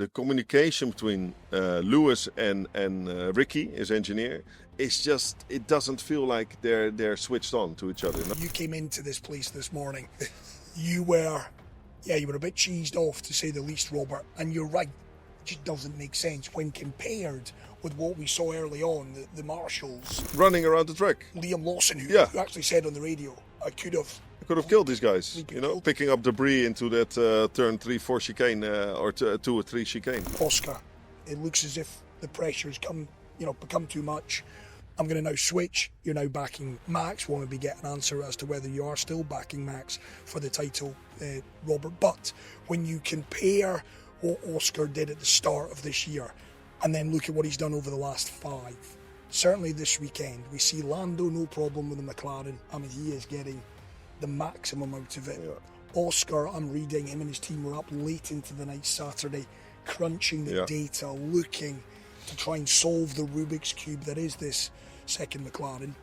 the communication between Lewis and Ricky, his engineer, it's just, it doesn't feel like they're switched on to each other. You came into this place this morning. You were a bit cheesed off, to say the least, Robert. And you're right, it just doesn't make sense when compared with what we saw early on, the marshals running around the track. Liam Lawson, who actually said on the radio, I could have killed these guys, picking up debris into that turn 3-4 chicane or 2 or 3 chicane. Oscar, it looks as if the pressure's become too much. I'm going to now switch. You're now backing Max. Want to be getting an answer as to whether you are still backing Max for the title, Robert. But when you compare what Oscar did at the start of this year and then look at what he's done over the last 5, certainly this weekend, we see Lando, no problem with the McLaren. I mean, he is getting the maximum out of it. Yeah. Oscar, I'm reading, him and his team were up late into the night Saturday, crunching the data, looking to try and solve the Rubik's Cube that is this second McLaren.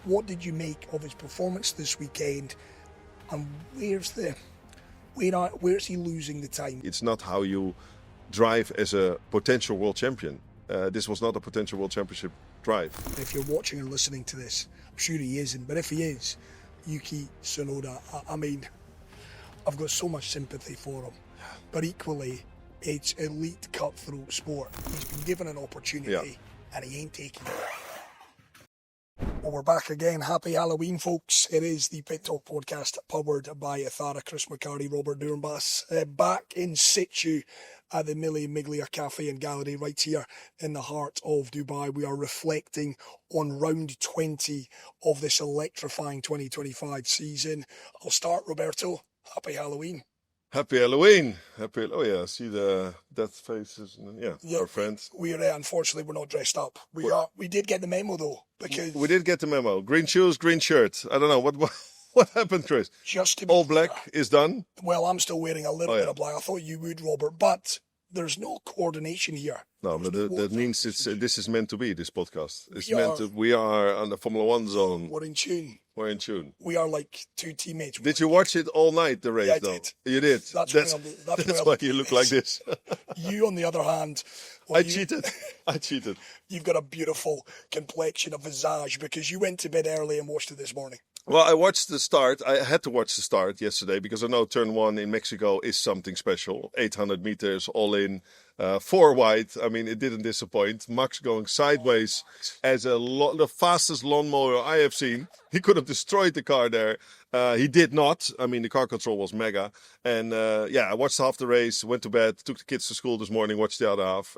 What did you make of his performance this weekend, and where's he losing the time? It's not how you drive as a potential world champion. This was not a potential world championship drive. If you're watching and listening to this, I'm sure he isn't, but if he is, Yuki Tsunoda, I mean, I've got so much sympathy for him, but equally, it's elite cutthroat sport. He's been given an opportunity and he ain't taking it. Well, we're back again. Happy Halloween, folks. It is the Pit Talk podcast powered by Ethara, Chris McHardy, Robert Doornbos. Back in situ at the Mille Miglia Café and Gallery right here in the heart of Dubai. We are reflecting on round 20 of this electrifying 2025 season. I'll start, Roberto. Happy Halloween. Happy Halloween. I see the death faces. Our friends. Unfortunately, we're not dressed up. We did get the memo, though, because... We did get the memo. Green shoes, green shirt. I don't know. What happened, Chris? Just to be all black is done? Well, I'm still wearing a little bit of black. I thought you would, Robert, but there's no coordination here. No, but that means this is meant to be, this podcast. We are on the Formula One zone. We're in tune. We are like two teammates. Did you watch it all night, the race, though? Did. You did? That's why you look like this. You, on the other hand... I cheated. You've got a beautiful complexion, a visage, because you went to bed early and watched it this morning. Well, I watched the start. I had to watch the start yesterday because I know turn 1 in Mexico is something special. 800 meters, all in, 4 wide. I mean, it didn't disappoint. Max going sideways as the fastest lawnmower I have seen. He could have destroyed the car there. He did not. I mean, the car control was mega. And I watched half the race, went to bed, took the kids to school this morning, watched the other half.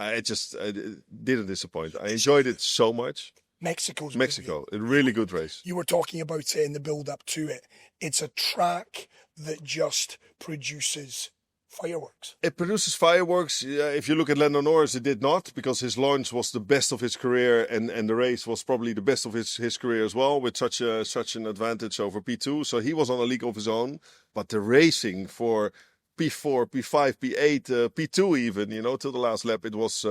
It didn't disappoint. I enjoyed it so much. Mexico, a really good race. You were talking about it in the build-up to it. It's a track that just produces fireworks. It produces fireworks. If you look at Lando Norris, it did not, because his launch was the best of his career, and the race was probably the best of his career as well, with such an advantage over P2. So he was on a league of his own. But the racing for P4, P5, P8, P2 even, till the last lap, it was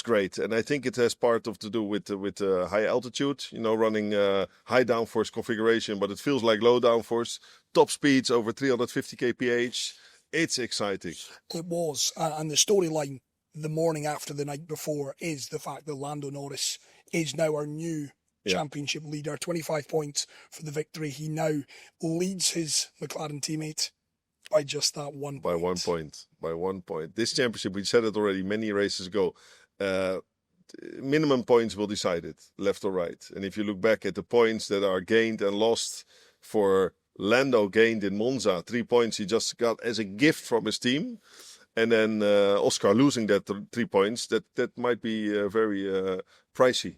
great. And I think it has part to do with high altitude, running high downforce configuration, but it feels like low downforce, top speeds over 350 kph. It's exciting. It was. And the storyline the morning after the night before is the fact that Lando Norris is now our new championship leader. 25 points for the victory. He now leads his McLaren teammate by just that 1 point. By 1 point. This championship, we said it already many races ago, minimum points will decide it, left or right. And if you look back at the points that are gained and lost, for Lando gained in Monza 3 points he just got as a gift from his team. And then Oscar losing that 3 points, that might be very pricey.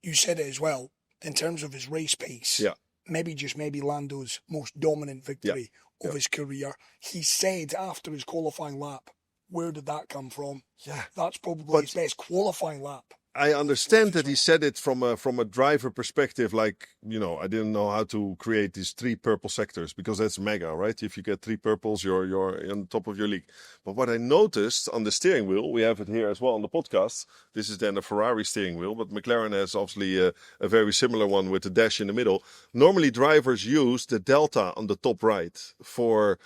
You said it as well, in terms of his race pace. Yeah. Maybe Lando's most dominant victory of his career. He said after his qualifying lap, where did that come from? Yeah. That's probably his best qualifying lap. I understand that he said it from a driver perspective, like, I didn't know how to create these 3 purple sectors, because that's mega, right? If you get 3 purples, you're on top of your league. But what I noticed on the steering wheel, we have it here as well on the podcast. This is then a Ferrari steering wheel, but McLaren has obviously a very similar one with the dash in the middle. Normally drivers use the delta on the top right for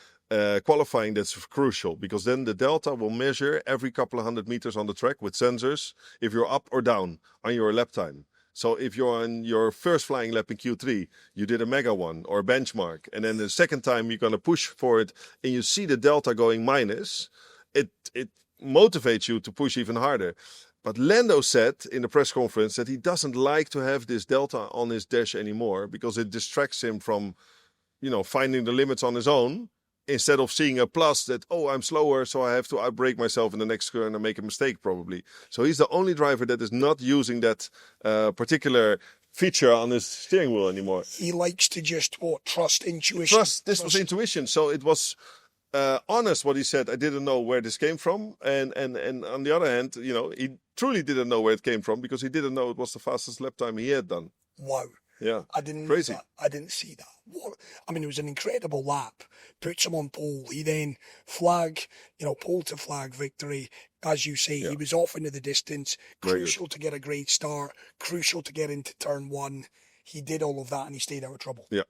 qualifying, that's crucial, because then the delta will measure every couple of 100 meters on the track with sensors if you're up or down on your lap time. So if you're on your first flying lap in Q3, you did a mega one or a benchmark, and then the second time you're going to push for it and you see the delta going minus, it motivates you to push even harder. But Lando said in the press conference that he doesn't like to have this delta on his dash anymore because it distracts him from, finding the limits on his own, instead of seeing a plus that, oh, I'm slower, so I have to outbrake myself in the next turn and make a mistake probably. So he's the only driver that is not using that particular feature on his steering wheel anymore. He likes to just, trust intuition. This was intuition. So it was honest what he said. I didn't know where this came from. And on the other hand, he truly didn't know where it came from because he didn't know it was the fastest lap time he had done. Wow. Yeah, I didn't crazy. I didn't see that. It was an incredible lap. Puts him on pole. He then pole to flag victory. As you say, He was off into the distance. Crucial to get a great start. Crucial to get into turn one. He did all of that and he stayed out of trouble. Yeah,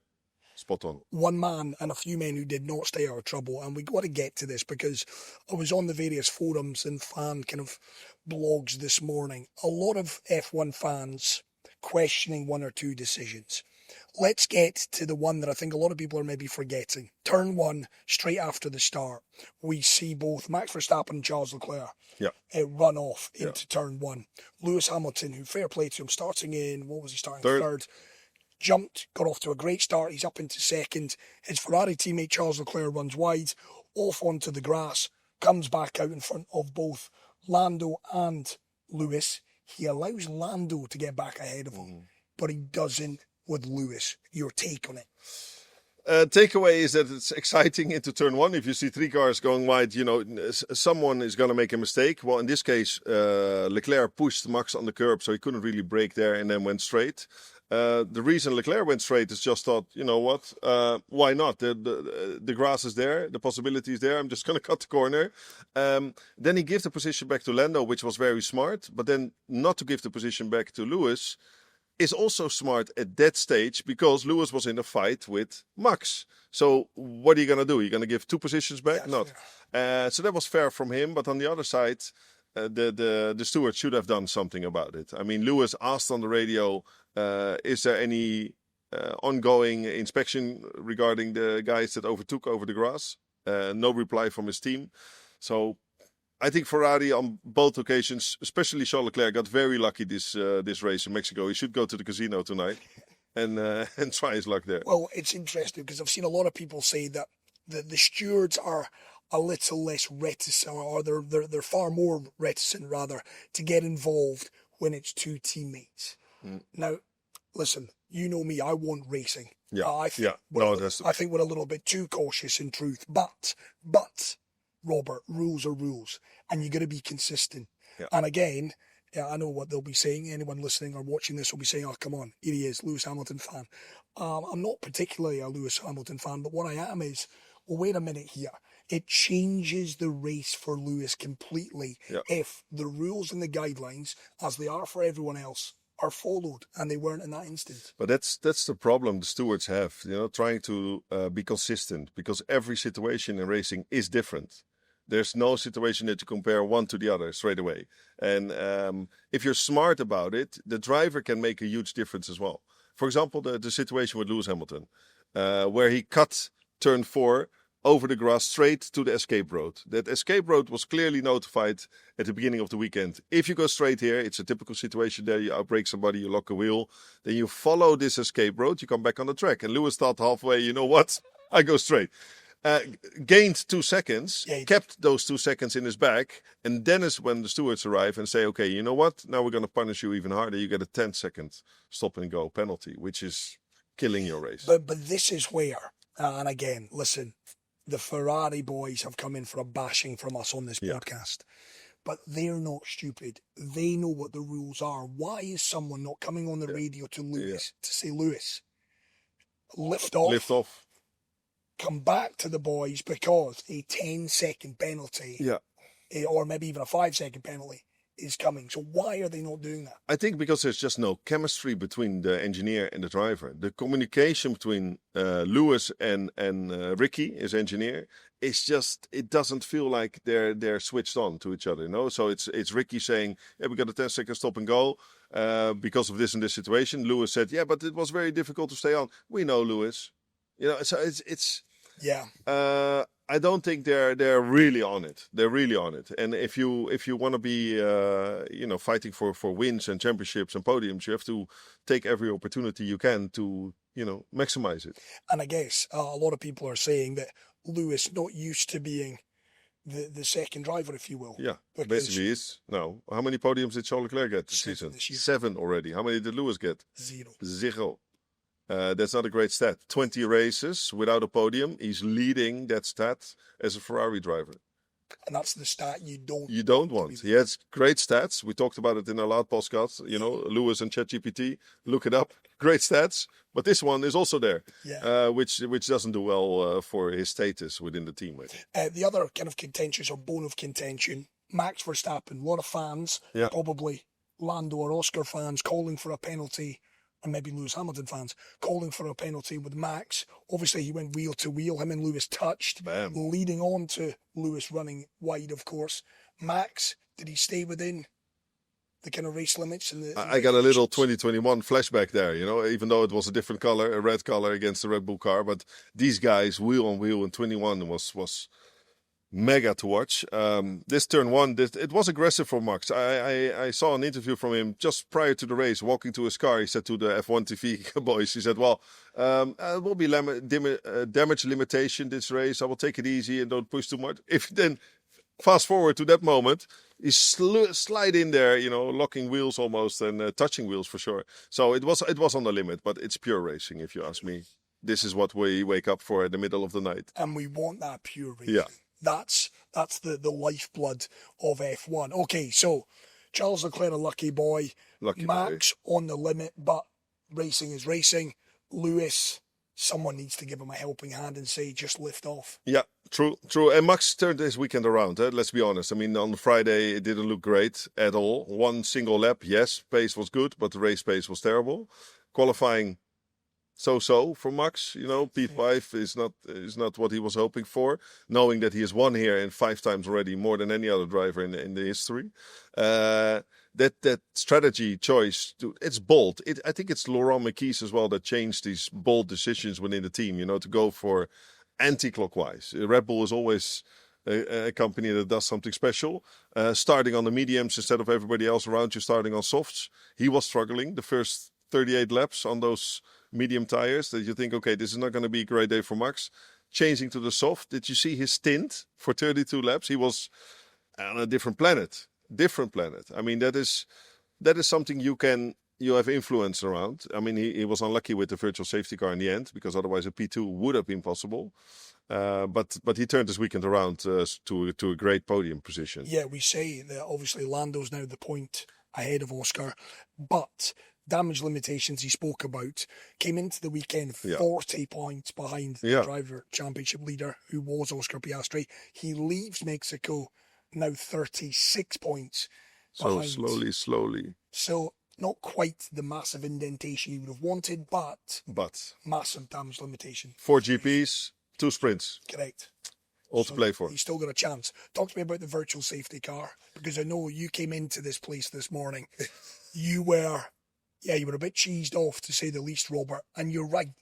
spot on. One man and a few men who did not stay out of trouble. And we got to get to this because I was on the various forums and fan kind of blogs this morning. A lot of F1 fans questioning one or two decisions. Let's get to the one that I think a lot of people are maybe forgetting. Turn one, straight after the start, we see both Max Verstappen and Charles Leclerc run off into turn one. Lewis Hamilton, who, fair play to him, starting in, third, jumped, got off to a great start. He's up into second. His Ferrari teammate Charles Leclerc runs wide, off onto the grass, comes back out in front of both Lando and Lewis. He allows Lando to get back ahead of him, but he doesn't with Lewis. Your take on it? Takeaway is that it's exciting into turn one. If you see three cars going wide, someone is going to make a mistake. Well, in this case, Leclerc pushed Max on the curb, so he couldn't really brake there and then went straight. The reason Leclerc went straight is just thought, why not? The grass is there, the possibility is there. I'm just going to cut the corner. Then he gave the position back to Lando, which was very smart. But then not to give the position back to Lewis is also smart at that stage because Lewis was in a fight with Max. So what are you going to do? You're going to give two positions back? Yes, not. Yeah. So that was fair from him. But on the other side, the steward should have done something about it. I mean, Lewis asked on the radio, is there any ongoing inspection regarding the guys that overtook over the grass? No reply from his team. So I think Ferrari on both occasions, especially Charles Leclerc, got very lucky this race in Mexico. He should go to the casino tonight and try his luck there. Well, it's interesting because I've seen a lot of people say that the stewards are a little less reticent, or they're far more reticent rather to get involved when it's two teammates. Now, listen, you know me, I want racing. Yeah, I think we're a little bit too cautious in truth. But, Robert, rules are rules, and you got to be consistent. Yeah. And again, I know what they'll be saying. Anyone listening or watching this will be saying, oh, come on, here he is, Lewis Hamilton fan. I'm not particularly a Lewis Hamilton fan, but what I am is, well, wait a minute here. It changes the race for Lewis completely if the rules and the guidelines, as they are for everyone else, are followed, and they weren't in that instance. But that's the problem the stewards have, trying to be consistent, because every situation in racing is different. There's no situation that you compare one to the other straight away. And if you're smart about it, the driver can make a huge difference as well. For example, the situation with Lewis Hamilton, where he cut turn 4 over the grass straight to the escape road. That escape road was clearly notified at the beginning of the weekend. If you go straight here, it's a typical situation there. You outbrake somebody, you lock a wheel. Then you follow this escape road, you come back on the track. And Lewis thought halfway, you know what? I go straight. Gained 2 seconds, kept those 2 seconds in his back. And then is when the stewards arrive and say, okay, you know what? Now we're going to punish you even harder. You get a 10-second stop and go penalty, which is killing your race. But this is where, and again, listen, the Ferrari boys have come in for a bashing from us on this podcast. But they're not stupid. They know what the rules are. Why is someone not coming on the radio to Lewis to say, Lewis, lift off, come back to the boys, because a 10-second penalty, or maybe even a 5-second penalty, is coming. So why are they not doing that? I think because there's just no chemistry between the engineer and the driver. The communication between Lewis and Ricky, his engineer, is just, it doesn't feel like they're switched on to each other, you know. So it's Ricky saying, "Yeah, we got a 10-second stop and go because of this and this situation." Lewis said, "Yeah, but it was very difficult to stay on." We know, Lewis. You know, so it's Yeah. I don't think they're really on it. They're really on it. And if you want to be fighting for wins and championships and podiums, you have to take every opportunity you can to maximize it. And I guess a lot of people are saying that Lewis not used to being the second driver, if you will. Yeah, Because basically is. No, how many podiums did Charles Leclerc get this season? this year. 7 already. How many did Lewis get? 0. 0. That's not a great stat. 20 races without a podium. He's leading that stat as a Ferrari driver. And that's the stat you don't want. He has great stats. We talked about it in our last podcast. Lewis and ChatGPT. Look it up. Great stats. But this one is also there, which doesn't do well for his status within the team. The other kind of contentious or bone of contention, Max Verstappen. A lot of fans, probably Lando or Oscar fans, calling for a penalty. And maybe Lewis Hamilton fans calling for a penalty with Max. Obviously, he went wheel to wheel. Him and Lewis touched, leading on to Lewis running wide, of course. Max, did he stay within the kind of race limits? I got a little 2021 flashback there, even though it was a different color, a red color against the Red Bull car. But these guys, wheel on wheel in 21 was mega to watch. This turn one, it was aggressive for Max. I saw an interview from him just prior to the race, walking to his car. He said to the F1 TV boys, he said, "Well, it will be damage limitation this race. I will take it easy and don't push too much." If then fast forward to that moment, he slide in there, locking wheels almost and touching wheels for sure. So it was on the limit, but it's pure racing, if you ask me. This is what we wake up for in the middle of the night. And we want that pure racing. Yeah. That's the lifeblood of F1. Okay, so Charles Leclerc, a lucky boy. Max on the limit, but racing is racing. Lewis, someone needs to give him a helping hand and say, just lift off. Yeah, true. And Max turned his weekend around, let's be honest. I mean, on Friday, it didn't look great at all. One single lap, yes, pace was good, but the race pace was terrible. Qualifying, so for Max, P5 is not what he was hoping for, knowing that he has won here and 5 times already, more than any other driver in the history. That strategy choice, it's bold. I think it's Laurent Mekies as well that changed these bold decisions within the team, to go for anti-clockwise. Red Bull is always a company that does something special, starting on the mediums instead of everybody else around you starting on softs. He was struggling the first 38 laps on those medium tires that you think, okay, this is not going to be a great day for Max. Changing to the soft, did you see his stint for 32 laps? He was on a different planet. I mean, that is something you have influence around. I mean, he was unlucky with the virtual safety car in the end, because otherwise a P2 would have been possible. But he turned his weekend around to a great podium position. Yeah, we say that obviously Lando's now the point ahead of Oscar, but damage limitations he spoke about came into the weekend 40 points behind the driver championship leader, who was Oscar Piastri. He leaves Mexico now 36 points behind. So slowly. So not quite the massive indentation he would have wanted, but massive damage limitation. 4 GPs, 2 sprints. Correct. All to play for. He's still got a chance. Talk to me about the virtual safety car, because I know you came into this place this morning. You were a bit cheesed off, to say the least, Robert. And you're right. It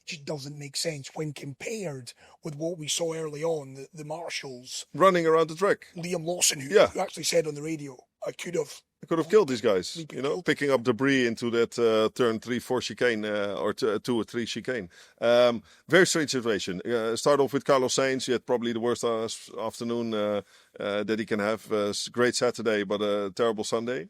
just doesn't make sense when compared with what we saw early on, the marshals. Running around the track. Liam Lawson, who actually said on the radio, I could have killed these guys, picking up debris into that turn 3-4 chicane or 2 or 3 chicane. Very strange situation. Start off with Carlos Sainz. He had probably the worst afternoon that he can have. Great Saturday, but a terrible Sunday.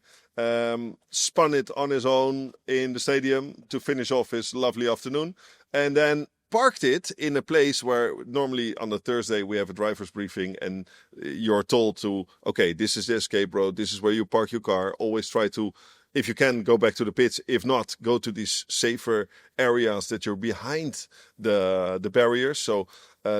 Spun it on his own in the stadium to finish off his lovely afternoon. And then parked it in a place where normally on a Thursday we have a driver's briefing and you're told to, okay, this is the escape road. This is where you park your car. Always try to, if you can, go back to the pits. If not, go to these safer areas that you're behind the barriers. So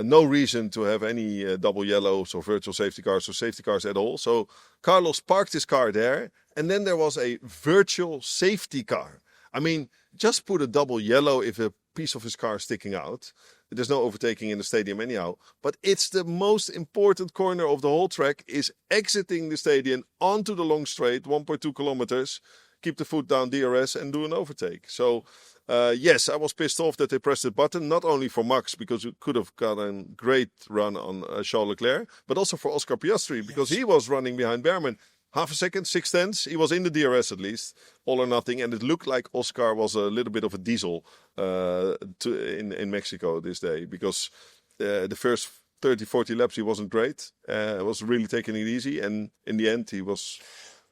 No reason to have any double yellows or virtual safety cars or safety cars at all. So Carlos parked his car there, and then there was a virtual safety car. I mean, just put a double yellow if a piece of his car is sticking out. There's no overtaking in the stadium anyhow. But it's the most important corner of the whole track, is exiting the stadium onto the long straight, 1.2 kilometers, keep the foot down DRS and do an overtake. So yes, I was pissed off that they pressed the button, not only for Max, because it could have got a great run on Charles Leclerc, but also for Oscar Piastri, because he was running behind Bearman. Half a second, 6/10, he was in the DRS at least, all or nothing. And it looked like Oscar was a little bit of a diesel in Mexico this day, because the first 30, 40 laps he wasn't great. Was really taking it easy. And in the end, he was...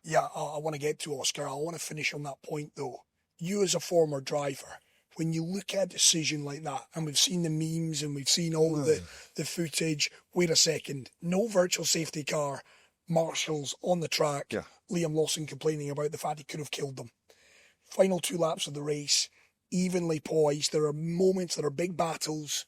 Yeah, I want to get to Oscar. I want to finish on that point, though. You as a former driver, when you look at a decision like that, and we've seen the memes and we've seen all the footage, wait a second, no virtual safety car, marshals on the track, Liam Lawson complaining about the fact he could have killed them. Final 2 laps of the race, evenly poised. There are moments, there are big battles.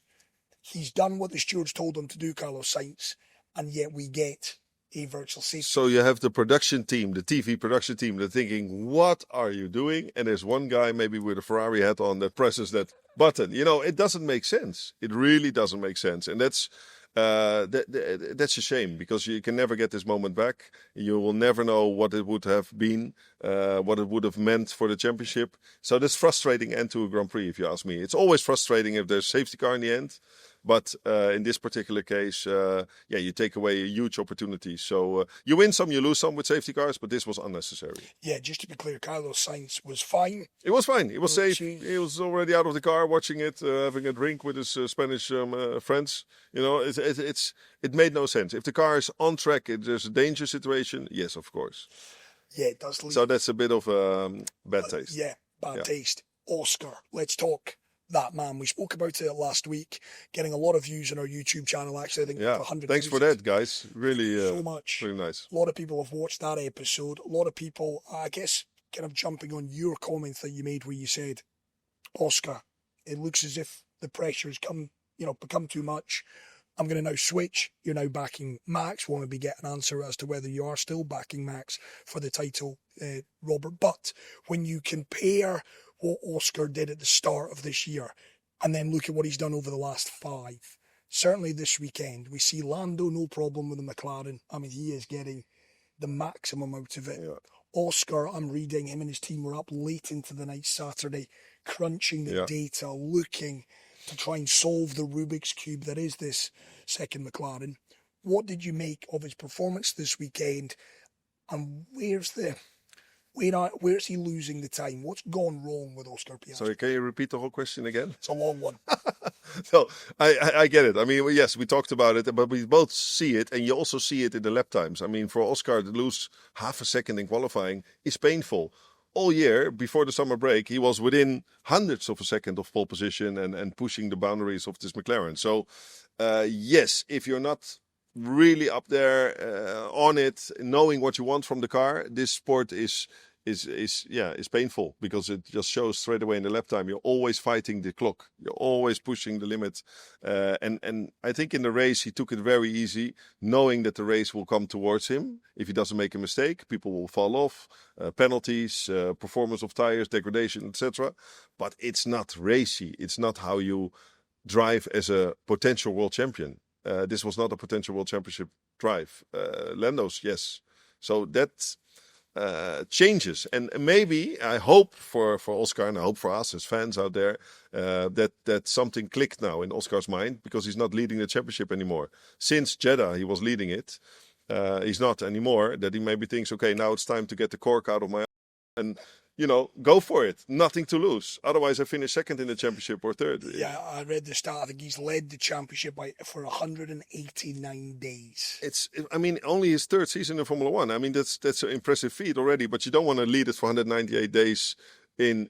He's done what the stewards told him to do, Carlos Sainz, and yet we get a virtual safety. So you have the production team, the TV production team, they're thinking, what are you doing? And there's one guy maybe with a Ferrari hat on that presses that button. You know, it doesn't make sense. It really doesn't make sense. And that's a shame, because you can never get this moment back. You will never know what it would have been, what it would have meant for the championship. So that's frustrating end to a Grand Prix, if you ask me. It's always frustrating if there's a safety car in the end. But in this particular case, you take away a huge opportunity. So you win some, you lose some with safety cars, but this was unnecessary. Yeah, just to be clear, Carlos Sainz was fine. It was fine. It was safe. He was already out of the car, watching it, having a drink with his Spanish friends. You know, it made no sense. If the car is on track, if there's a danger situation, yes, of course. Yeah, it does. So that's a bit of bad taste. Yeah, bad taste. Oscar, let's talk that man. We spoke about it last week, getting a lot of views on our YouTube channel. Actually, I think 100. Thanks for that, guys. Really, so much. Really nice. A lot of people have watched that episode. A lot of people, I guess, kind of jumping on your comments that you made, where you said, Oscar, it looks as if the pressure has become too much. I'm going to now switch. You're now backing Max. Want to get an answer as to whether you are still backing Max for the title, Robert. But when you compare what Oscar did at the start of this year, and then look at what he's done over the last 5. Certainly this weekend, we see Lando, no problem with the McLaren. I mean, he is getting the maximum out of it. Yeah. Oscar, I'm reading, him and his team were up late into the night Saturday, crunching the data, looking to try and solve the Rubik's Cube that is this second McLaren. What did you make of his performance this weekend? And where's he losing the time? What's gone wrong with Oscar Piastri? Sorry, can you repeat the whole question again? It's a long one. No, I get it. I mean, yes, we talked about it, but we both see it, and you also see it in the lap times. I mean, for Oscar to lose half a second in qualifying is painful. All year, before the summer break, he was within hundredths of a second of pole position and pushing the boundaries of this McLaren. So, yes, if you're not really up there on it, knowing what you want from the car, this sport is painful, because it just shows straight away in the lap time. You're always fighting the clock. You're always pushing the limit. And I think in the race, he took it very easy, knowing that the race will come towards him. If he doesn't make a mistake, people will fall off, penalties, performance of tires, degradation, etc. But it's not racy. It's not how you drive as a potential world champion. This was not a potential world championship drive. Lando's, yes. So that changes, and maybe I hope for Oscar, and I hope for us as fans out there, that something clicked now in Oscar's mind, because he's not leading the championship anymore. Since Jeddah he was leading it, he's not anymore. That he maybe thinks, okay, now it's time to get the cork out of my and go for it. Nothing to lose. Otherwise, I finish second in the championship or third. Yeah, I read the stat. I think he's led the championship for 189 days. Only his third season in Formula One. I mean, that's an impressive feat already. But you don't want to lead it for 198 days in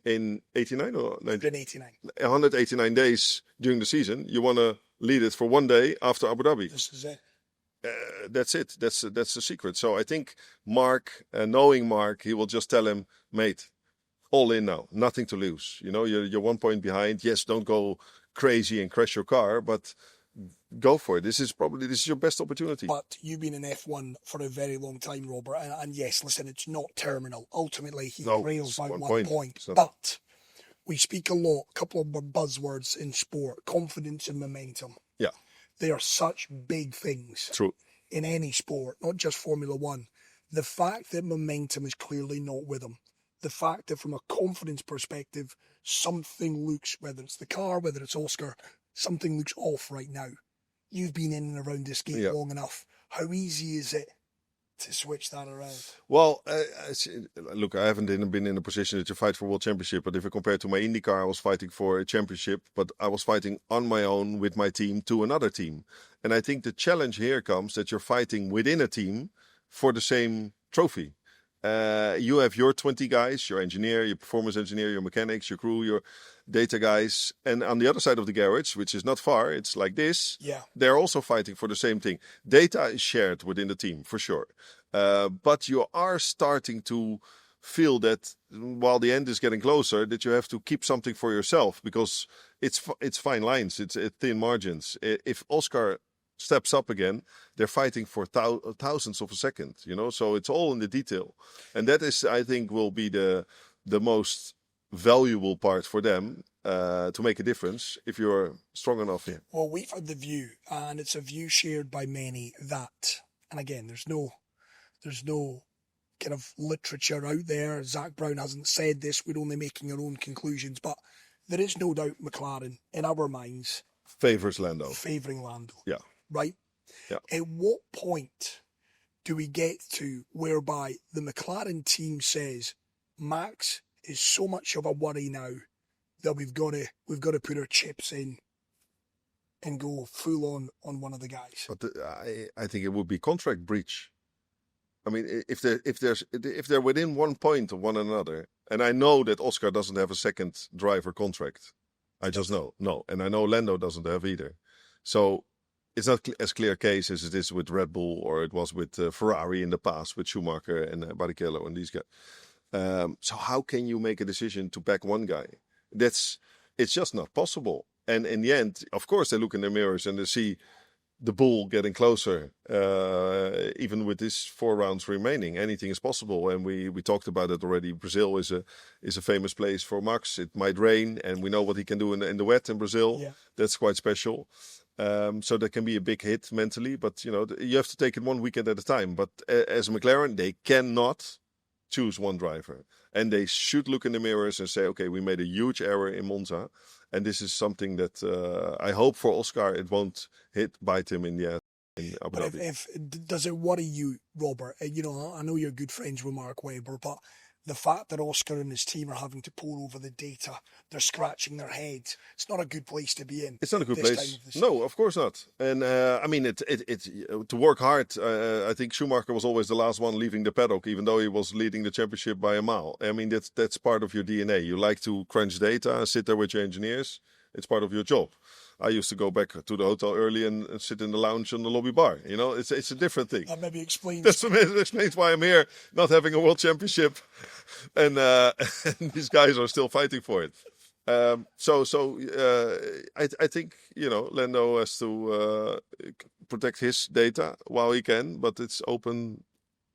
89 or 189. 189 days during the season. You want to lead it for one day after Abu Dhabi. This is it. That's it. That's the secret. So I think Mark, knowing Mark, he will just tell him, mate, all in now, nothing to lose. You're 1 point behind. Yes, don't go crazy and crash your car, but go for it. This is your best opportunity. But you've been in F1 for a very long time, Robert, and yes, listen, it's not terminal. Ultimately, he trails by 1 point. But we speak a lot, a couple of buzzwords in sport, confidence and momentum. Yeah. They are such big things. True. In any sport, not just Formula One. The fact that momentum is clearly not with him, the fact that from a confidence perspective, something looks, whether it's the car, whether it's Oscar, something looks off right now. You've been in and around this gate long enough. How easy is it to switch that around? Well, look, I haven't been in a position to fight for World Championship, but if I compare to my IndyCar, I was fighting for a championship, but I was fighting on my own with my team to another team. And I think the challenge here comes that you're fighting within a team for the same trophy. You have your 20 guys, your engineer, your performance engineer, your mechanics, your crew, your data guys. And on the other side of the garage, which is not far, it's like this. Yeah. They're also fighting for the same thing. Data is shared within the team, for sure. But you are starting to feel that while the end is getting closer, that you have to keep something for yourself, because it's fine lines, it's thin margins. If Oscar steps up again, they're fighting for thousands of a second, so it's all in the detail. And that is, I think, will be the most valuable part for them to make a difference if you're strong enough here. Well, we've had the view, and it's a view shared by many, that, and again, there's no kind of literature out there. Zach Brown hasn't said this, we're only making our own conclusions, but there is no doubt McLaren, in our minds, favouring Lando. Yeah. Right? Yeah. At what point do we get to whereby the McLaren team says Max is so much of a worry now that we've got to put our chips in and go full on one of the guys? But I think it would be contract breach. I mean, if they're within 1 point of one another, and I know that Oscar doesn't have a second driver contract, I just know, and I know Lando doesn't have either. So it's not as clear a case as it is with Red Bull, or it was with Ferrari in the past with Schumacher and Barrichello and these guys. So how can you make a decision to back one guy? It's just not possible. And in the end, of course, they look in their mirrors and they see the bull getting closer. Even with these 4 rounds remaining, anything is possible. And we talked about it already. Brazil is a famous place for Max. It might rain, and we know what he can do in the wet in Brazil. Yeah. That's quite special. So that can be a big hit mentally, but you have to take it 1 weekend at a time. But as a McLaren, they cannot choose one driver, and they should look in the mirrors and say, okay, we made a huge error in Monza, and this is something that I hope for Oscar it won't bite him in the ass. But does it worry you, Robert? I know you're good friends with Mark Webber, but the fact that Oscar and his team are having to pore over the data, they're scratching their heads. It's not a good place to be in. It's not a good place. No, of course not. And I mean, to work hard. I think Schumacher was always the last one leaving the paddock, even though he was leading the championship by a mile. I mean, that's part of your DNA. You like to crunch data, sit there with your engineers. It's part of your job. I used to go back to the hotel early and sit in the lounge on the lobby bar. It's a different thing. That maybe explains. That explains why I'm here, not having a world championship, and these guys are still fighting for it. I think Lando has to protect his data while he can, but it's open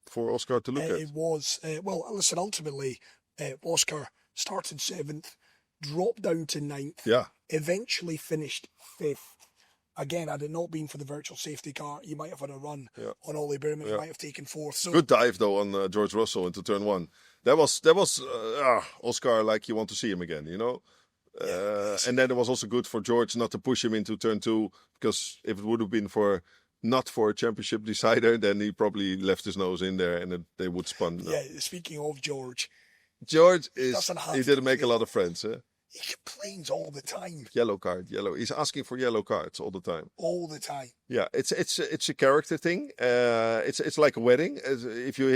for Oscar to look at. It was listen. Ultimately, Oscar started 7th. Dropped down to 9th. Yeah. Eventually finished 5th. Again, had it not been for the virtual safety car, you might have had a run on Ollie Bearman. You might have taken 4th. So good dive though on George Russell into turn 1. That was Oscar like you want to see him again, And then it was also good for George not to push him into turn 2, because if it would have been not for a championship decider, then he probably left his nose in there and they would spun. Yeah. Speaking of George he didn't make a lot of friends. He complains all the time. Yellow card. He's asking for yellow cards all the time. All the time. Yeah, it's a character thing. It's like a wedding. If you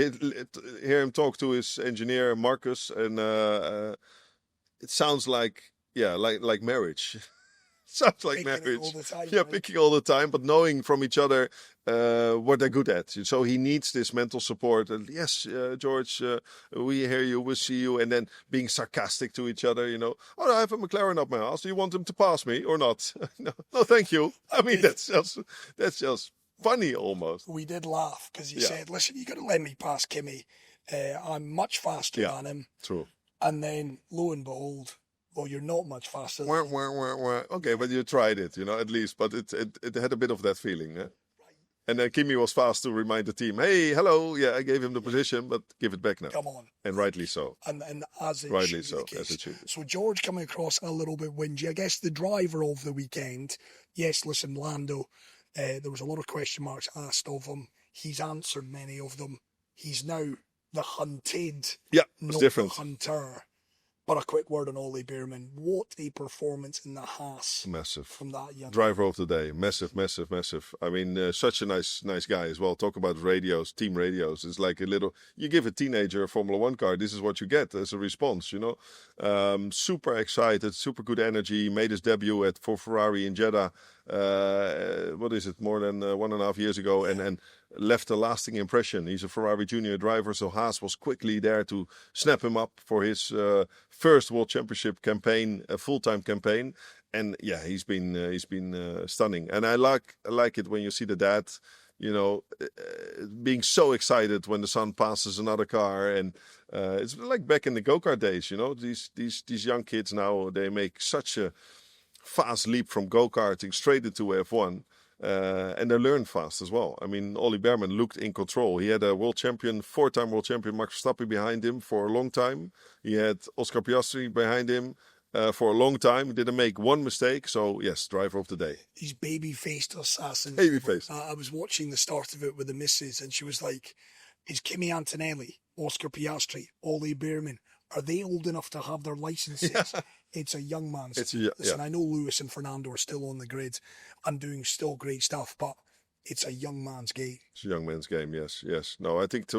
hear him talk to his engineer Marcus, and it sounds like marriage. Sounds like Picking it marriage. all the time, Yeah, right? picking all the time, but knowing from each other what they're good at. So he needs this mental support. And yes, George, we hear you, we'll see you. And then being sarcastic to each other, Oh, I have a McLaren up my ass. Do you want him to pass me or not? No, thank you. I mean, that's just funny almost. We did laugh because he Yeah. said, listen, you got to let me pass Kimmy. I'm much faster than him. True. And then, lo and behold, well, you're not much faster than him. Okay, but you tried it, at least. But it had a bit of that feeling. Eh? And then Kimi was fast to remind the team, hey, hello, yeah, I gave him the position, but give it back now. Come on. And rightly so. And as it Rightly should be so, the case. as it should be. So George coming across a little bit whingy. I guess the driver of the weekend, yes, listen, Lando, there was a lot of question marks asked of him. He's answered many of them. He's now the hunted, Yeah, it's not different. the hunter. But a quick word on Ollie Bearman. What a performance in the Haas Massive. from that young Driver of the day. Massive, massive, massive. I mean, such a nice guy as well. Talk about radios, team radios. It's like you give a teenager a Formula One car, this is what you get as a response, Super excited, super good energy. Made his debut for Ferrari in Jeddah. What is it, more than 1.5 years ago, and left a lasting impression. He's a Ferrari junior driver, so Haas was quickly there to snap him up for his first World Championship campaign, a full-time campaign. And yeah, he's been stunning. And I like it when you see the dad, being so excited when the son passes another car, and it's like back in the go-kart days. These young kids now, they make such a fast leap from go-karting straight into F1. And they learn fast as well. I mean, Ollie Bearman looked in control. He had a four-time world champion Max Verstappen behind him for a long time. He had Oscar Piastri behind him for a long time. He didn't make one mistake. So, yes, driver of the day. He's baby-faced assassin. Baby-faced. I was watching the start of it with the missus, and she was like, is Kimi Antonelli, Oscar Piastri, Ollie Bearman, are they old enough to have their licenses? Yeah. It's a young man's. Listen, I know Lewis and Fernando are still on the grid and doing still great stuff, but it's a young man's game. It's a young man's game, yes. No, I think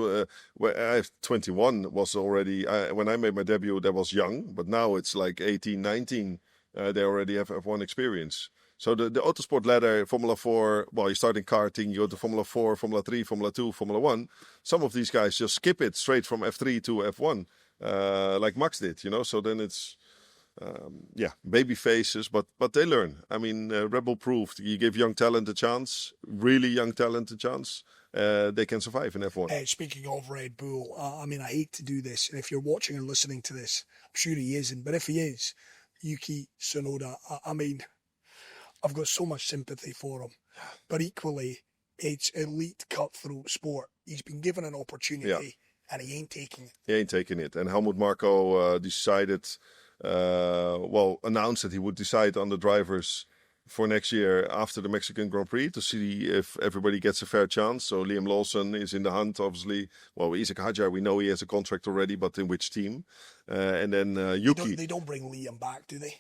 when I have 21 was already, when I made my debut, that was young, but now it's like 18, 19. They already have F1 experience. So the autosport ladder, Formula 4, well, you start in karting, you go to Formula 4, Formula 3, Formula 2, Formula 1. Some of these guys just skip it straight from F3 to F1, like Max did, So then it's, baby faces, but they learn. I mean, Red Bull proved you give young talent a chance, really young talent a chance, they can survive in F1. Speaking of Red Bull, I mean, I hate to do this, and if you're watching and listening to this, I'm sure he isn't, but if he is, Yuki Tsunoda, I mean, I've got so much sympathy for him, but equally, it's elite cutthroat sport. He's been given an opportunity, and he ain't taking it. He ain't taking it, and Helmut Marko decided... announced that he would decide on the drivers for next year after the Mexican Grand Prix to see if everybody gets a fair chance. So Liam Lawson is in the hunt, obviously. Well, Isaac Hadjar, we know he has a contract already, but in which team? And then Yuki. They don't bring Liam back, do they?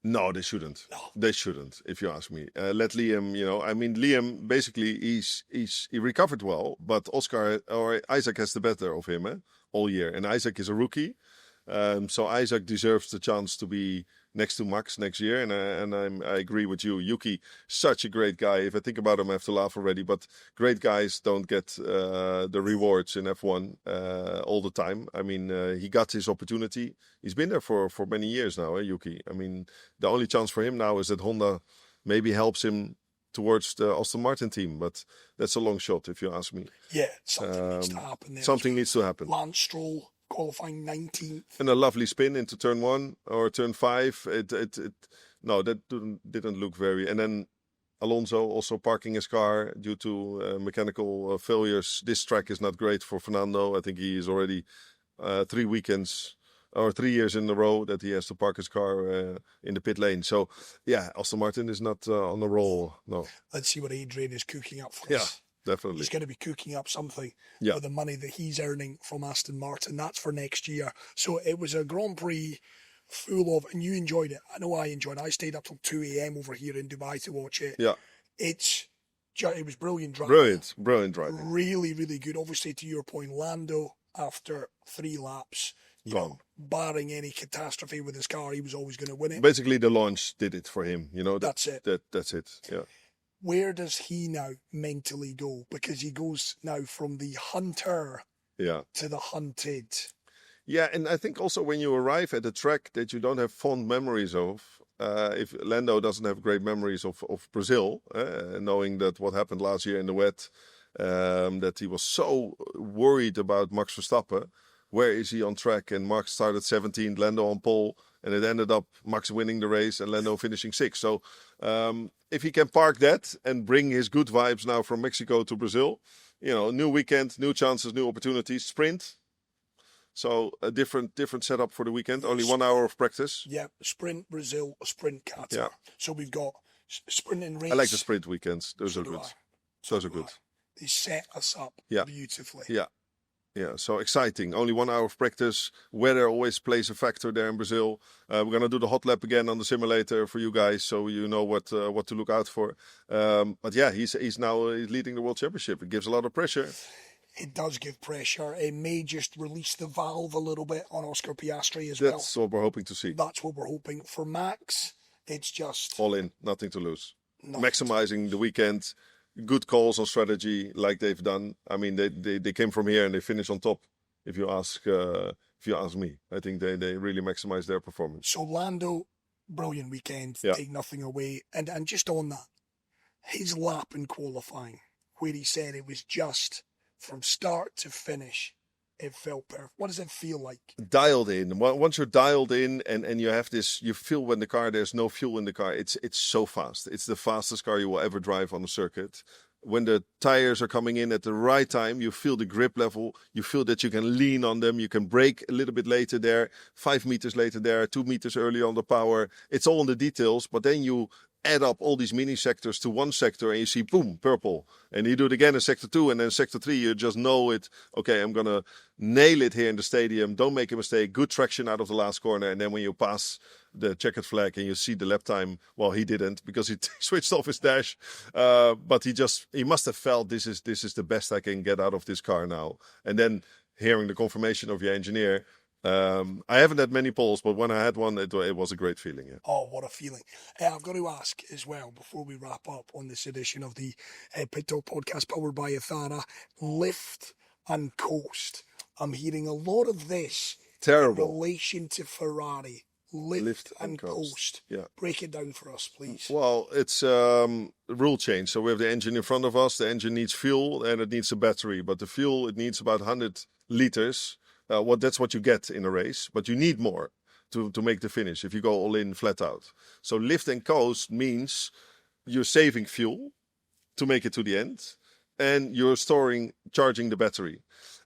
No, they shouldn't. No. They shouldn't, if you ask me. Let Liam, I mean, Liam, basically, he recovered well, but Isaac has the better of him all year. And Isaac is a rookie. So Isaac deserves the chance to be next to Max next year, and I agree with you. Yuki, such a great guy. If I think about him, I have to laugh already. But great guys don't get the rewards in F1 all the time. I mean, he got his opportunity. He's been there for many years now, Yuki. I mean, the only chance for him now is that Honda maybe helps him towards the Aston Martin team, but that's a long shot if you ask me. Yeah, something needs to happen there. Something needs to happen. Lance Stroll qualifying 19th. And a lovely spin into turn 1 or turn 5. No, that didn't look very. And then Alonso also parking his car due to mechanical failures. This track is not great for Fernando. I think he is already 3 weekends or 3 years in a row that he has to park his car in the pit lane. So, yeah, Aston Martin is not on the roll. No. Let's see what Adrian is cooking up for us. Definitely. He's going to be cooking up something with the money that he's earning from Aston Martin. That's for next year. So it was a Grand Prix full of, and you enjoyed it. I know I enjoyed it. I stayed up till 2 a.m. over here in Dubai to watch it. Yeah. It was brilliant driving. Brilliant driving. Really, really good. Obviously, to your point, Lando, after 3 laps, gone. Barring any catastrophe with his car, he was always going to win it. Basically, the launch did it for him. That's it. That's it. Yeah. Where does he now mentally go? Because he goes now from the hunter to the hunted. Yeah, and I think also when you arrive at a track that you don't have fond memories of, if Lando doesn't have great memories of Brazil, knowing that what happened last year in the wet, that he was so worried about Max Verstappen. Where is he on track? And Max started 17th, Lando on pole, and it ended up Max winning the race and Lando finishing 6th. So if he can park that and bring his good vibes now from Mexico to Brazil, new weekend, new chances, new opportunities, sprint. So a different setup for the weekend. Only 1 hour of practice. Yeah, sprint Brazil, sprint Qatar. Yeah. So we've got sprint and race. I like the sprint weekends. Those are good. Those are good. They set us up beautifully. Yeah. Yeah, so exciting. Only 1 hour of practice. Weather always plays a factor there in Brazil. We're going to do the hot lap again on the simulator for you guys, so you know what to look out for. But yeah, he's now leading the World Championship. It gives a lot of pressure. It does give pressure. It may just release the valve a little bit on Oscar Piastri as well. That's what we're hoping to see. That's what we're hoping. For Max, it's just... all in, nothing to lose. Maximizing the weekend. Good calls on strategy like they've done. I mean, they came from here and they finished on top. If you ask me, I think they really maximized their performance. So Lando, brilliant weekend. Take nothing away. And just on that, his lap in qualifying, where he said it was just from start to finish, it felt perfect. What does it feel like? Dialed in. Once you're dialed in and you have this, you feel when there's no fuel in the car, it's so fast. It's the fastest car you will ever drive on a circuit. When the tires are coming in at the right time, you feel the grip level. You feel that you can lean on them. You can brake a little bit later there, 5 meters later there, 2 meters earlier on the power. It's all in the details, but then you add up all these mini sectors to one sector and you see, boom, purple. And you do it again in sector 2 and then sector 3, you just know it. Okay, I'm going to nail it here in the stadium. Don't make a mistake. Good traction out of the last corner. And then when you pass the checkered flag and you see the lap time, well, he didn't because he switched off his dash. But he must have felt this is the best I can get out of this car now. And then hearing the confirmation of your engineer, I haven't had many polls, but when I had one, it was a great feeling. Yeah. Oh, what a feeling. I've got to ask as well, before we wrap up on this edition of the Pit Talk podcast powered by Athana, lift and coast. I'm hearing a lot of this in relation to Ferrari. Lift and coast. Yeah. Break it down for us, please. Well, it's a rule change. So we have the engine in front of us. The engine needs fuel and it needs a battery. But the fuel, it needs about 100 liters. That's what you get in a race, but you need more to make the finish if you go all in flat out. So lift and coast means you're saving fuel to make it to the end and you're charging the battery.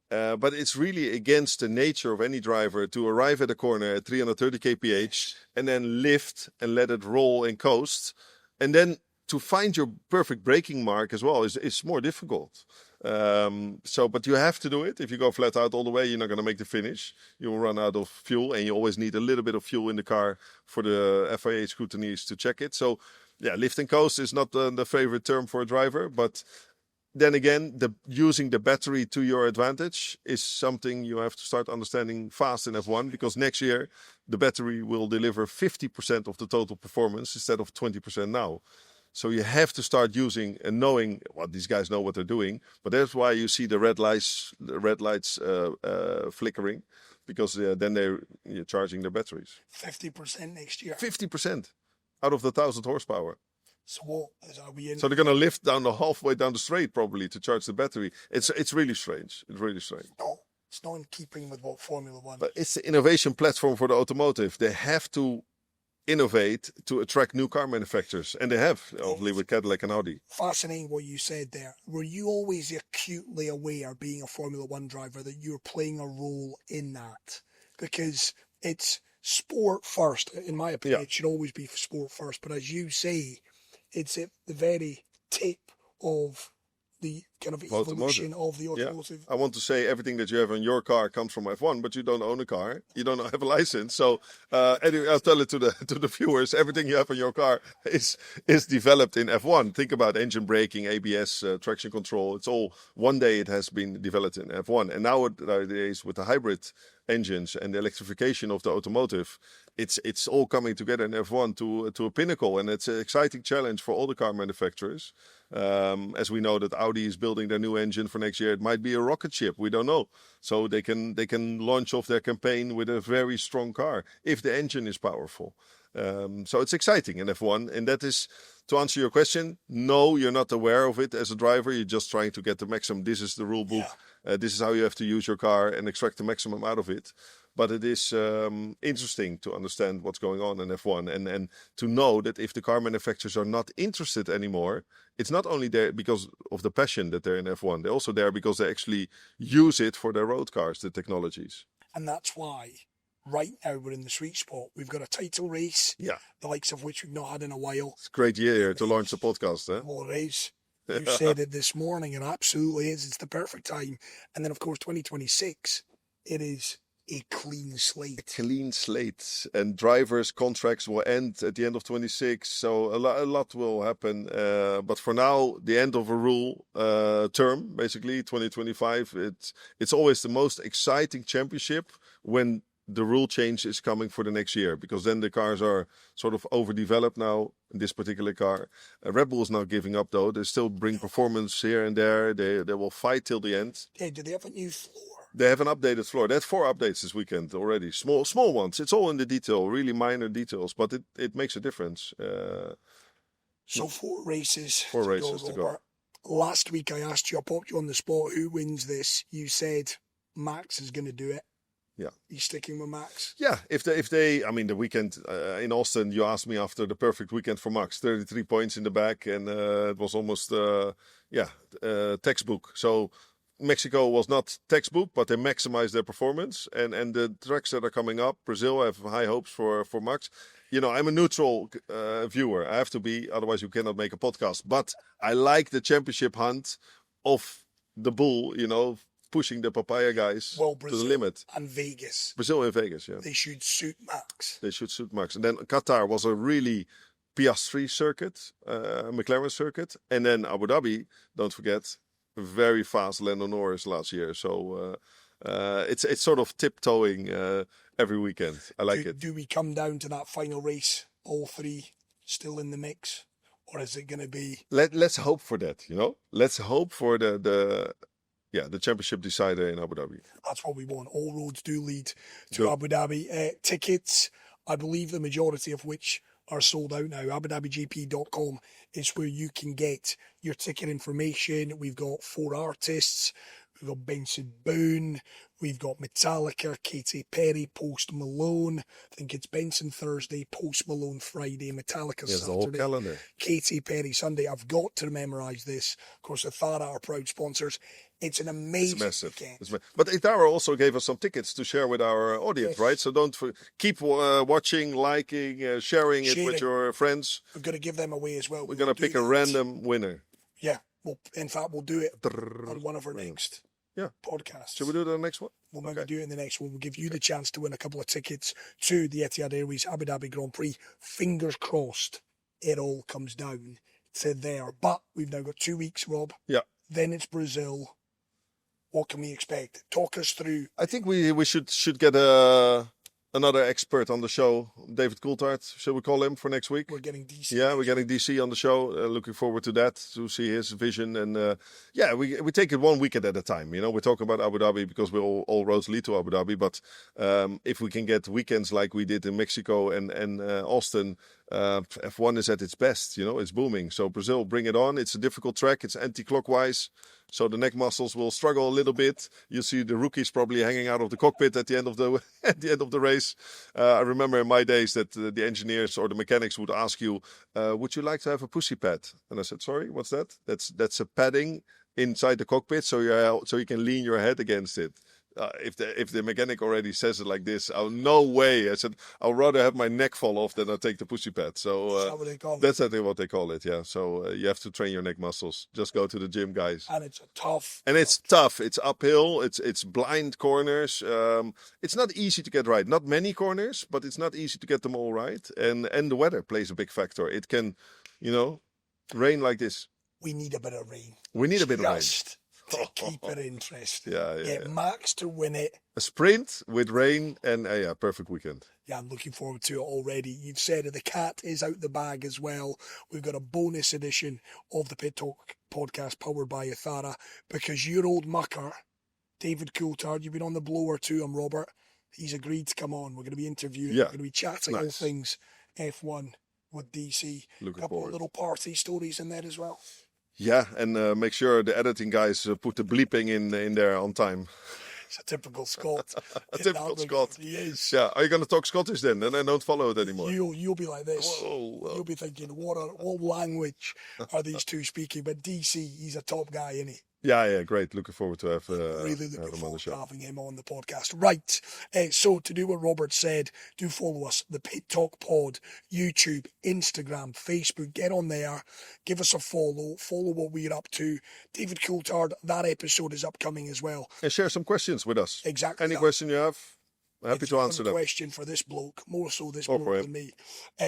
But it's really against the nature of any driver to arrive at a corner at 330 kph and then lift and let it roll and coast. And then to find your perfect braking mark as well is more difficult. But you have to do it. If you go flat out all the way, you're not going to make the finish. You will run out of fuel, and you always need a little bit of fuel in the car for the FIA scrutineers to check it. So, yeah, lift and coast is not the favorite term for a driver, but then again, using the battery to your advantage is something you have to start understanding fast in F1, because next year the battery will deliver 50% of the total performance instead of 20% now. So you have to start using and knowing what these guys know what they're doing. But that's why you see the red lights flickering, because then you're charging their batteries. 50% next year. 50% out of the 1,000 horsepower. So what are we in? So they're going to lift down halfway down the straight probably to charge the battery. It's really strange. It's really strange. No, it's not in keeping with what Formula One. But it's the innovation platform for the automotive. They have to innovate to attract new car manufacturers, and they have, obviously, with Cadillac and Audi. Fascinating what you said there. Were you always acutely aware, being a Formula One driver, that you're playing a role in that? Because it's sport first, in my opinion. It should always be sport first, but as you say, it's at the very tip of the kind of Automotive. evolution of the automotive. I want to say everything that you have on your car comes from F1, but you don't own a car. You don't have a license. So anyway, I'll tell it to the viewers. Everything you have on your car is developed in F1. Think about engine braking, ABS, traction control. It's all one day it has been developed in F1. And nowadays with the hybrid engines and the electrification of the automotive, it's all coming together in F1 to a pinnacle, and it's an exciting challenge for all the car manufacturers. As we know that Audi is building their new engine for next year, it might be a rocket ship. We don't know. So they can launch off their campaign with a very strong car if the engine is powerful. So it's exciting in F1, and that is, to answer your question, no, you're not aware of it as a driver. You're just trying to get the maximum. This is the rule book. This is how you have to use your car and extract the maximum out of it. But it is interesting to understand what's going on in F1 and to know that if the car manufacturers are not interested anymore, it's not only there because of the passion that they're in F1. They're also there because they actually use it for their road cars, the technologies. And that's why right now we're in the sweet spot. We've got a title race, the likes of which we've not had in a while. It's a great year to launch a podcast, eh? Well, it is. You said it this morning, and absolutely is. It's the perfect time. And then, of course, 2026, it is a clean slate. A clean slate. And drivers' contracts will end at the end of 26. So a lot will happen. But for now, the end of a rule term, basically, 2025, it's always the most exciting championship when the rule change is coming for the next year, because then the cars are sort of overdeveloped now in this particular car. Red Bull is now giving up, though. They still bring performance here and there. They will fight till the end. Yeah, do they have a new floor? They have an updated floor. They had 4 updates this weekend already. Small ones. It's all in the detail, really minor details, but it makes a difference. So 4 races. 4 races to go. Last week I asked you, I popped you on the spot, who wins this? You said Max is going to do it. Yeah. You sticking with Max? Yeah, if they, I mean, the weekend in Austin, you asked me after the perfect weekend for Max, 33 points in the back, and it was almost, textbook. So Mexico was not textbook, but they maximized their performance, and the tracks that are coming up, Brazil, I have high hopes for Max. You know, I'm a neutral viewer. I have to be, otherwise you cannot make a podcast. But I like the championship hunt of the bull, you know, pushing the papaya guys Brazil to the limit. And Vegas. Brazil and Vegas, yeah. They should suit Max. They should suit Max. And then Qatar was a really Piastri circuit, McLaren circuit. And then Abu Dhabi, don't forget, very fast Lando Norris last year. So it's sort of tiptoeing every weekend. I like it. Do we come down to that final race, all 3 still in the mix? Or is it going to be... Let's hope for that, you know? Let's hope for the championship decider in Abu Dhabi. That's what we want. All roads do lead to Abu Dhabi. Tickets, I believe the majority of which are sold out now. AbuDhabiGP.com is where you can get your ticket information. We've got 4 artists. We've got Benson Boone. We've got Metallica, Katy Perry, Post Malone. I think it's Benson Thursday, Post Malone Friday, Metallica Saturday. The whole calendar. Katy Perry Sunday. I've got to memorise this. Of course, the Thara are proud sponsors. It's an amazing weekend. But Itara also gave us some tickets to share with our audience, right? So keep watching, liking, sharing it with your friends. We're going to give them away as well. We're going to pick a random winner. Yeah. In fact, we'll do it on one of our next podcasts. Should we do the next one? We'll maybe do it in the next one. We'll give you the chance to win a couple of tickets to the Etihad Airways Abu Dhabi Grand Prix. Fingers crossed it all comes down to there. But we've now got 2 weeks, Rob. Yeah. Then it's Brazil. What can we expect? Talk us through. I think we should get another expert on the show, David Coulthard. Shall we call him for next week? We're getting DC. Yeah, we're getting DC on the show. Looking forward to that, to see his vision. And we take it 1 weekend at a time. You know, we're talking about Abu Dhabi because we all roads lead to Abu Dhabi. But if we can get weekends like we did in Mexico and Austin, F1 is at its best. You know, it's booming. So Brazil, bring it on. It's a difficult track. It's anti-clockwise. So the neck muscles will struggle a little bit. You see the rookies probably hanging out of the cockpit at the end of the race. I remember in my days that the engineers or the mechanics would ask you, "Would you like to have a pussy pad?" And I said, "Sorry, what's that?" That's a padding inside the cockpit, so you can lean your head against it. if the mechanic already says it like this, no way. I said, I'll rather have my neck fall off than I take the pussy pad. So Is that what they call it? that's I think what they call it. Yeah. So you have to train your neck muscles. Just go to the gym, guys. And it's tough. And it's tough. It's uphill. It's blind corners. It's not easy to get right. Not many corners, but it's not easy to get them all right. And the weather plays a big factor. It can, rain like this. We need a bit of rain. We need a bit of rain. Just to keep it interesting. Yeah. Get Max to win it. A sprint with rain and perfect weekend. Yeah, I'm looking forward to it already. You've said it, the cat is out the bag as well. We've got a bonus edition of the Pit Talk podcast powered by Ithara because your old mucker, David Coulthard, you've been on the blower too, Robert. He's agreed to come on. We're going to be interviewing. Yeah. We're going to be chatting all things F1 with DC. Looking couple forward. of little party stories in there as well. Yeah, and make sure the editing guys put the bleeping in there on time. It's a typical Scot. A typical Scot. He is. Yeah, are you going to talk Scottish then? Then I don't follow it anymore. You'll be like this. Whoa. You'll be thinking, what language are these two speaking? But DC, he's a top guy, isn't he? Yeah, great. Looking forward to have Really have looking him on the forward to show. having him on the podcast. Right. So to do what Robert said, do follow us, the Pit Talk Pod, YouTube, Instagram, Facebook. Get on there. Give us a follow. Follow what we're up to. David Coulthard, that episode is upcoming as well. And share some questions with us. Exactly. Any that. question you have, happy If to you answer have a them. question for this bloke, more so this Or bloke for him. than me,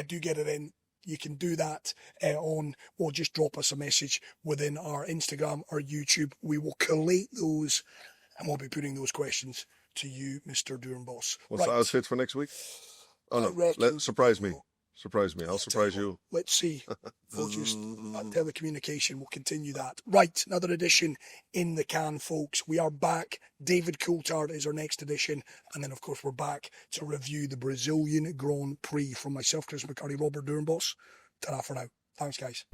do get it in. You can do that or just drop us a message within our Instagram or YouTube. We will collate those and we'll be putting those questions to you, Mr. Doornbos. What's the outfit for next week? Oh I no, reckon- surprise me. Surprise me. I'll surprise you. Let's see. We'll just telecommunication. We'll continue that. Right, another edition in the can, folks. We are back. David Coulthard is our next edition. And then, of course, we're back to review the Brazilian Grand Prix from myself, Chris McHardy, Robert Doornbos. Ta-ra for now. Thanks, guys.